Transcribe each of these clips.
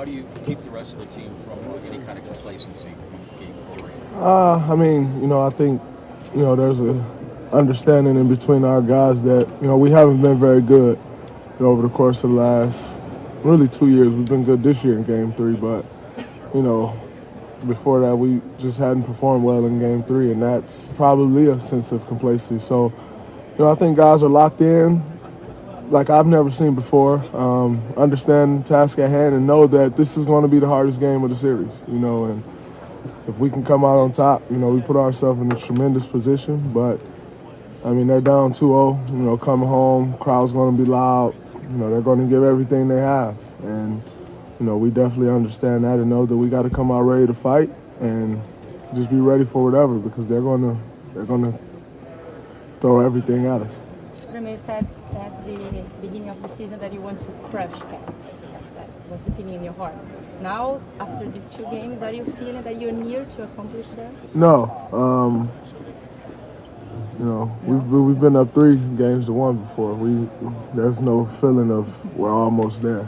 How do you keep the rest of the team from any kind of complacency in game 3? I mean, I think, there's a understanding in between our guys that, we haven't been very good over the course of the last, really 2 years. We've been good this year in game 3, but, you know, before that we just hadn't performed well in game 3, and that's probably a sense of complacency. So, I think guys are locked in like I've never seen before, understand the task at hand and know that this is going to be the hardest game of the series, and if we can come out on top, we put ourselves in a tremendous position. But, I mean, they're down 2-0, coming home, crowd's going to be loud, they're going to give everything they have. And, we definitely understand that and know that we got to come out ready to fight and just be ready for whatever, because they're going to throw everything at us. You said at the beginning of the season that you want to crush Cavs. That was the feeling in your heart. Now, after these 2 games, are you feeling that you're near to accomplish that? No. We've been up 3 games to 1 before. There's no feeling of we're almost there.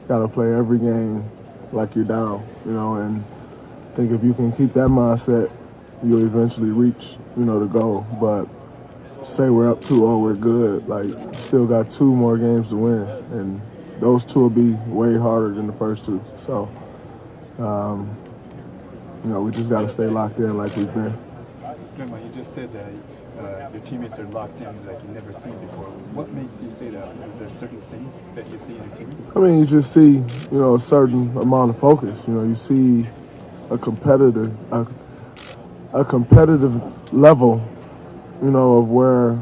Got to play every game like you're down. And I think if you can keep that mindset, you'll eventually reach, the goal. But say we're up 2-0, we're good. Like, still got 2 more games to win, and those 2 will be way harder than the first 2. So, we just got to stay locked in like we've been. Remember, you just said that your teammates are locked in like you've never seen before. What makes you say that? Is there certain things that you see in your team? I mean, you just see, a certain amount of focus. You see a competitive level, of where,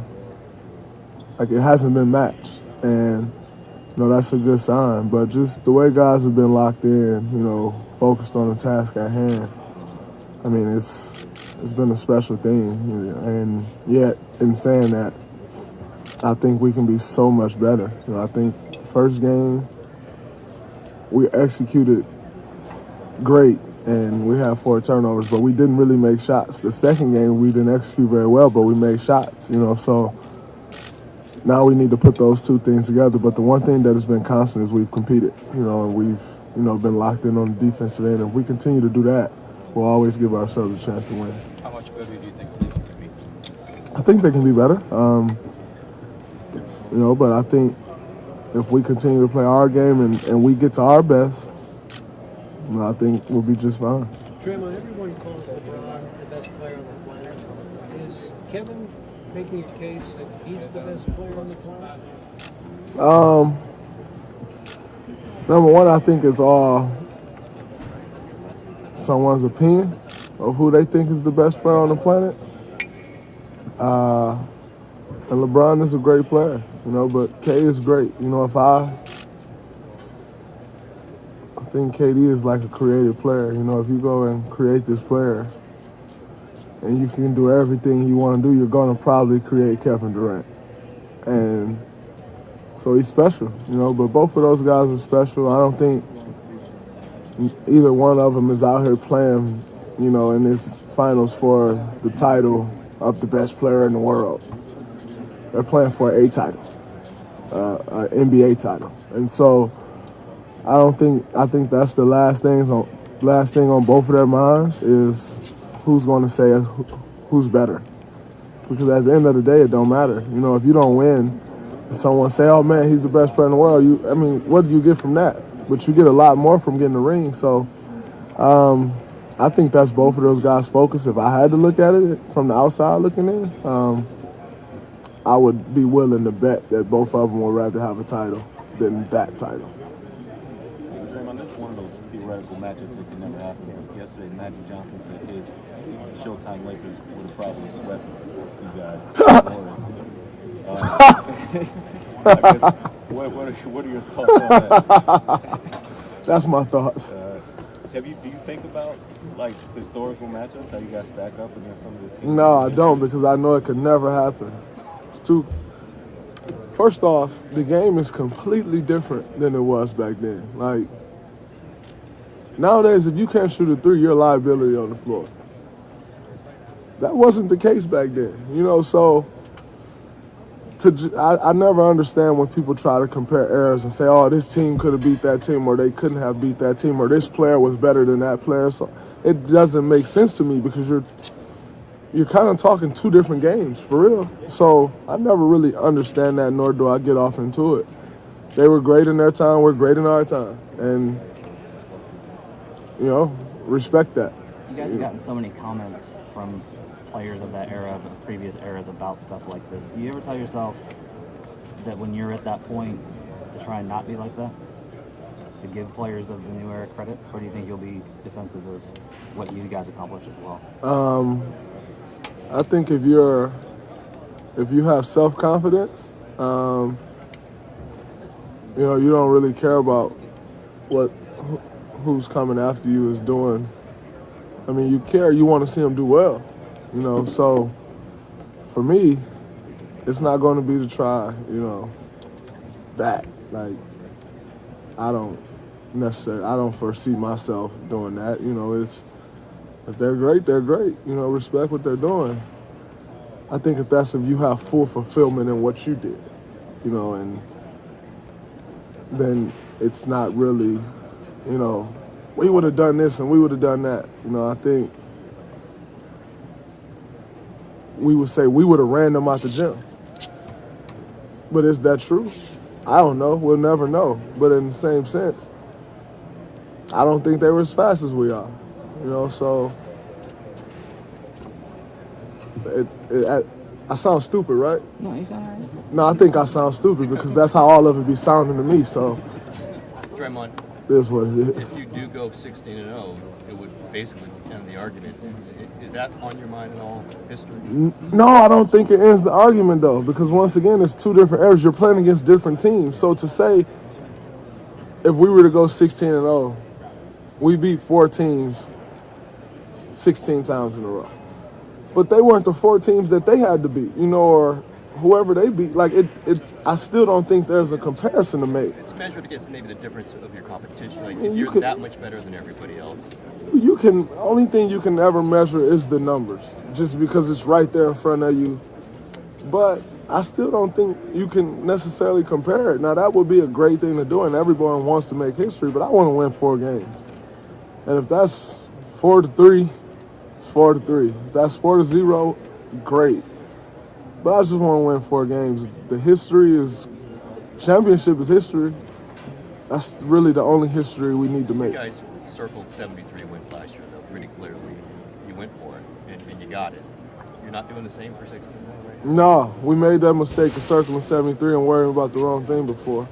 like, it hasn't been matched. And, that's a good sign. But just the way guys have been locked in, focused on the task at hand, I mean, it's been a special thing. And yet, in saying that, I think we can be so much better. I think the first game, we executed great, and we had 4 turnovers, but we didn't really make shots. The second game, we didn't execute very well, but we made shots, so now we need to put those 2 things together. But the one thing that has been constant is we've competed, and we've, been locked in on the defensive end. If we continue to do that, we'll always give ourselves a chance to win. How much better do you think the Knicks can be? I think they can be better, but I think if we continue to play our game and we get to our best, I think we'll be just fine. Draymond, everyone calls LeBron the best player on the planet. Is Kevin making a case that he's the best player on the planet? Number one, I think it's all someone's opinion of who they think is the best player on the planet. And LeBron is a great player, but K is great. I think KD is like a creative player. If you go and create this player and you can do everything you want to do, you're going to probably create Kevin Durant. And so he's special, but both of those guys are special. I don't think either one of them is out here playing, in this finals for the title of the best player in the world. They're playing for an title, an NBA title. And so I think that's the last thing on both of their minds is who's going to say who's better. Because at the end of the day, it don't matter. If you don't win, someone say, oh man, he's the best player in the world. What do you get from that? But you get a lot more from getting the ring. So I think that's both of those guys' focus. If I had to look at it from the outside looking in, I would be willing to bet that both of them would rather have a title than that title. Draymond, this is one of those theoretical matchups that can never happen. Yesterday, Magic Johnson said his Showtime Lakers would have probably swept you guys. What are your thoughts on that? That's my thoughts. Do you think about like historical matchups? How you guys stack up against some of the teams? No, I don't, because I know it could never happen. First off, the game is completely different than it was back then. Like, nowadays, if you can't shoot a 3, you're a liability on the floor. That wasn't the case back then, so I never understand when people try to compare eras and say, oh, this team could have beat that team, or they couldn't have beat that team, or this player was better than that player. So it doesn't make sense to me because you're kind of talking two different games, for real. So I never really understand that, nor do I get off into it. They were great in their time, we're great in our time. And, you know, respect that. You guys have gotten so many comments from players of that era, of previous eras, about stuff like this. Do you ever tell yourself that when you're at that point to try and not be like that? To give players of the new era credit? Or do you think you'll be defensive of what you guys accomplished as well? I think if you have self-confidence, you know, you don't really care about who's coming after you is doing. I mean, you care, you want to see them do well, you know. So for me, it's not going to be to try, you know, that. Like, I don't foresee myself doing that. You know, if they're great, they're great. You know, respect what they're doing. I think if you have full fulfillment in what you did, you know, and then it's not really, you know, we would have done this and we would have done that. You know, I think we would say we would have ran them out the gym. But is that true? I don't know. We'll never know. But in the same sense, I don't think they were as fast as we are. You know, so I sound stupid, right? No, you sound all right. No, I think I sound stupid because that's how all of it be sounding to me. So Draymond, it is what it is. if you do go 16-0, it would basically end the argument. Is that on your mind at all, history? No, I don't think it ends the argument, though, because once again, it's two different eras. You're playing against different teams. So to say, if we were to go 16-0, we beat 4 teams 16 times in a row. But they weren't the 4 teams that they had to beat, you know, or whoever they beat. Like, I still don't think there's a comparison to make. Measured against maybe the difference of your competition. Like, And if you you're could- that much better than everybody else. Only thing you can ever measure is the numbers, just because it's right there in front of you. But I still don't think you can necessarily compare it. Now, that would be a great thing to do, and everyone wants to make history, but I want to win 4 games. And if that's 4-3, it's 4-3. If that's 4-0, great. But I just want to win 4 games. Championship is history. That's really the only history we need to You make. guys circled 73 wins last year, though, pretty clearly. You went for it, and you got it. You're not doing the same for 16 right now? No, we made that mistake of circling 73 and worrying about the wrong thing before.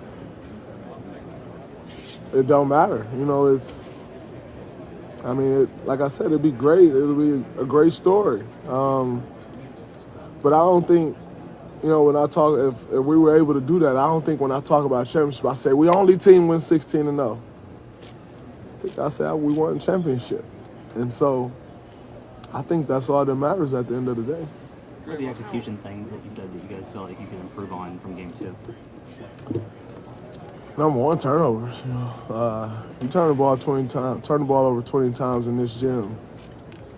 It don't matter. You know, like I said, it'd be great. It'll be a great story. But I don't think, you know, when I talk, if we were able to do that, I don't think when I talk about championship, I say we only team win 16-0. I say we won a championship. And so I think that's all that matters at the end of the day. What are the execution things that you said that you guys felt like you could improve on from game 2? Number 1, turnovers. You know, you turn the ball over 20 times in this gym,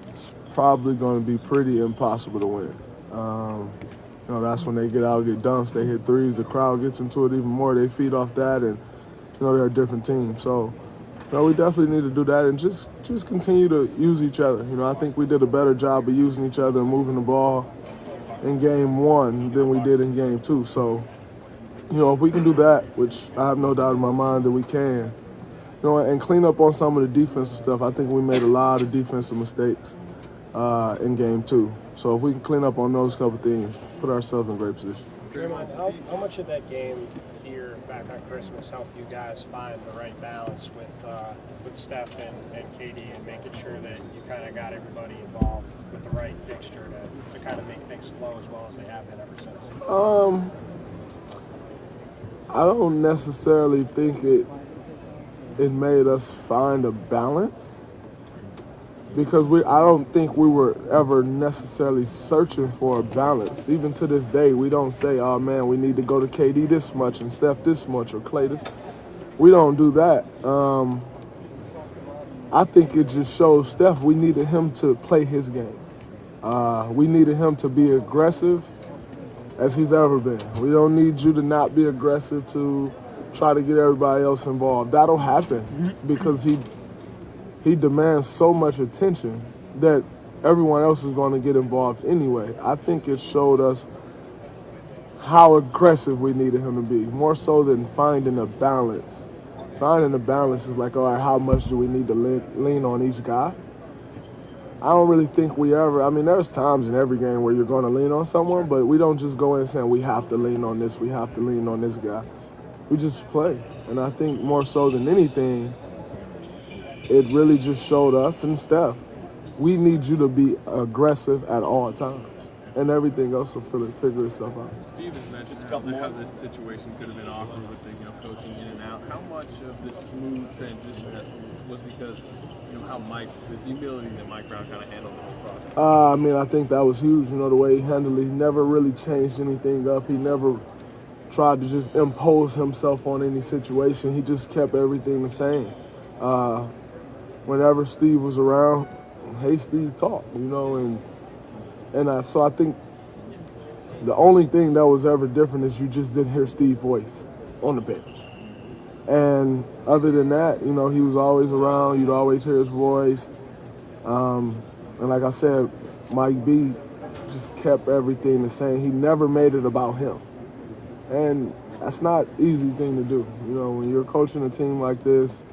it's probably going to be pretty impossible to win. You know, that's when they get out, get dunks, they hit threes, the crowd gets into it even more, they feed off that, and, you know, they're a different team. So, you know, we definitely need to do that and just continue to use each other. You know, I think we did a better job of using each other and moving the ball in game 1 than we did in game 2. So, you know, if we can do that, which I have no doubt in my mind that we can, you know, and clean up on some of the defensive stuff. I think we made a lot of defensive mistakes in game 2. So if we can clean up on those couple things, put ourselves in a great position. Draymond, how much of that game here back on Christmas helped you guys find the right balance with Steph and KD and making sure that you kind of got everybody involved with the right mixture to kind of make things flow as well as they have been ever since? I don't necessarily think it made us find a balance, because I don't think we were ever necessarily searching for a balance. Even to this day, we don't say, oh man, we need to go to KD this much and Steph this much or Klay this. We don't do that. I think it just shows Steph we needed him to play his game. We needed him to be aggressive as he's ever been. We don't need you to not be aggressive to try to get everybody else involved. That'll happen because he demands so much attention that everyone else is going to get involved anyway. I think it showed us how aggressive we needed him to be, more so than finding a balance. Finding a balance is like, all right, how much do we need to lean on each guy? I don't really think we ever, I mean, there's times in every game where you're going to lean on someone, but we don't just go in saying we have to lean on this, we have to lean on this guy. We just play. And I think more so than anything, it really just showed us and Steph, we need you to be aggressive at all times. And everything else will figure itself out. Steve has mentioned how this situation could have been awkward with the, coaching in and out. How much of this smooth transition was because, how Mike, the ability that Mike Brown kind of handled the whole process? I mean, I think that was huge, the way he handled it. He never really changed anything up. He never tried to just impose himself on any situation. He just kept everything the same. Whenever Steve was around, hey, Steve, talk, so I think the only thing that was ever different is you just didn't hear Steve's voice on the bench. And other than that, he was always around. You'd always hear his voice. And like I said, Mike B just kept everything the same. He never made it about him. And that's not an easy thing to do. When you're coaching a team like this,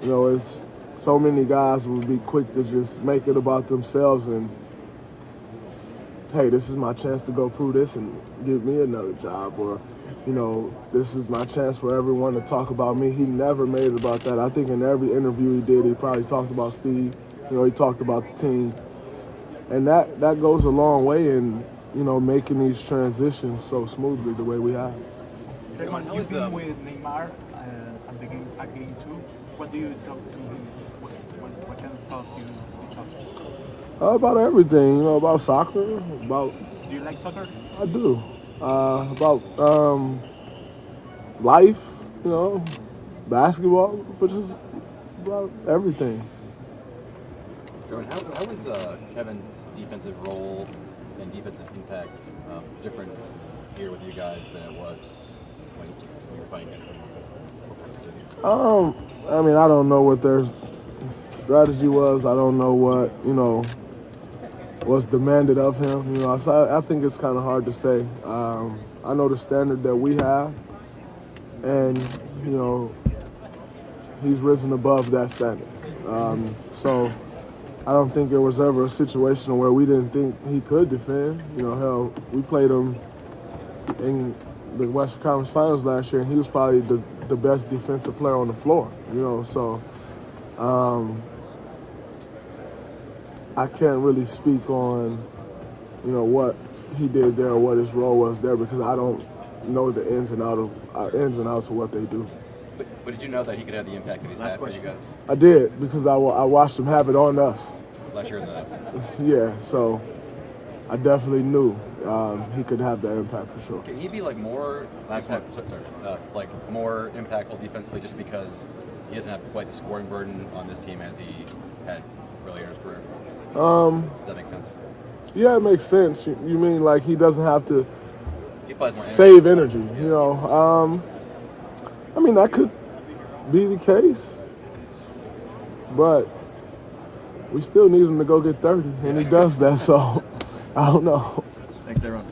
it's so many guys will be quick to just make it about themselves and, hey, this is my chance to go prove this and give me another job, or, this is my chance for everyone to talk about me. He never made it about that. I think in every interview he did, he probably talked about Steve. He talked about the team. And that goes a long way in, making these transitions so smoothly the way we have. Draymond, you've been with Neymar at game 2. What do you talk to him? What kind of talk you talk? About everything, about soccer, about... Do you like soccer? I do. About life, basketball, but just about everything. How is Kevin's defensive role and defensive impact different here with you guys than it was when you were playing against them? I mean, I don't know what their strategy was. I don't know what, was demanded of him. So I think it's kind of hard to say. I know the standard that we have, and, he's risen above that standard. So I don't think there was ever a situation where we didn't think he could defend. Hell, we played him in the Western Conference Finals last year, and he was probably the best defensive player on the floor. So I can't really speak on, what he did there or what his role was there, because I don't know the ins and outs of what they do. But did you know that he could have the impact that he's had for you guys? I did, because I watched him have it on us. Last year in the... Yeah, so I definitely knew he could have that impact for sure. Can he be more more impactful defensively just because he doesn't have quite the scoring burden on this team as he had earlier in his career? Does that make sense? Yeah, it makes sense. You mean like he doesn't have to save energy, I mean, that could be the case, but we still need him to go get 30, and he does that, so I don't know. Thanks, everyone.